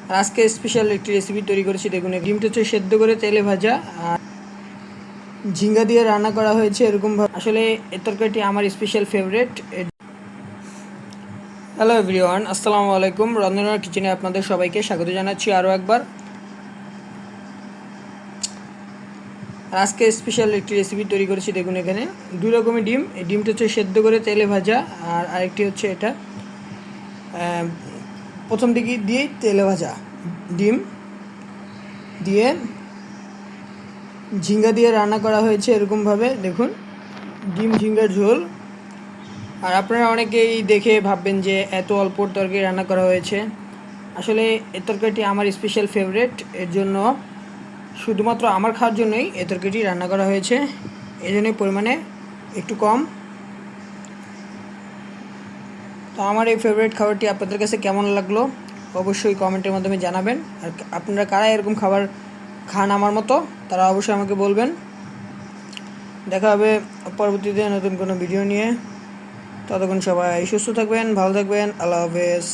আর আজকে স্পেশাল একটি রেসিপি তৈরি করেছি। দেখুন, ডিমটা হচ্ছে সেদ্ধ করে তেলে ভাজা আর ঝিঙ্গা দিয়ে রান্না করা হয়েছে এরকমভাবে। আসলে এই তরকারিটি আমার স্পেশাল ফেভারিট। হ্যালো এভরিওয়ান, আসসালামু আলাইকুম। রন্ধনার কিচেনে আপনাদের সবাইকে স্বাগত জানাচ্ছি আরও একবার। আজকে স্পেশাল একটি রেসিপি তৈরি করেছি। দেখুন, এখানে দুই রকমের ডিম। এই ডিমটা হচ্ছে সেদ্ধ করে তেলে ভাজা আর আরেকটি হচ্ছে এটা প্রথম দিকে দিয়েই তেলে ভাজা ডিম দিয়ে ঝিঙ্গা দিয়ে রান্না করা হয়েছে এরকমভাবে। দেখুন, ডিম ঝিঙ্গার ঝোল। আর আপনারা অনেকেই দেখে ভাববেন যে এত অল্প তরকারি রান্না করা হয়েছে। আসলে এই তরকারিটি আমার স্পেশাল ফেভারিট, এর জন্য শুধুমাত্র আমার খাওয়ার জন্যই এই তরকারিটি রান্না করা হয়েছে। এই জন্যই পরিমাণে একটু কম। তো আমার এই ফেভারিট খাবারটি আপনাদের কাছে কেমন লাগলো অবশ্যই কমেন্টের মাধ্যমে জানাবেন। আর আপনারা কারা এরকম খাবার খান আমার মতো, তারা অবশ্যই আমাকে বলবেন। দেখা হবে পরবর্তীতে নতুন কোনো ভিডিও নিয়ে। ততক্ষণ সবাই সুস্থ থাকবেন, ভালো থাকবেন। আল্লাহ হাফেজ।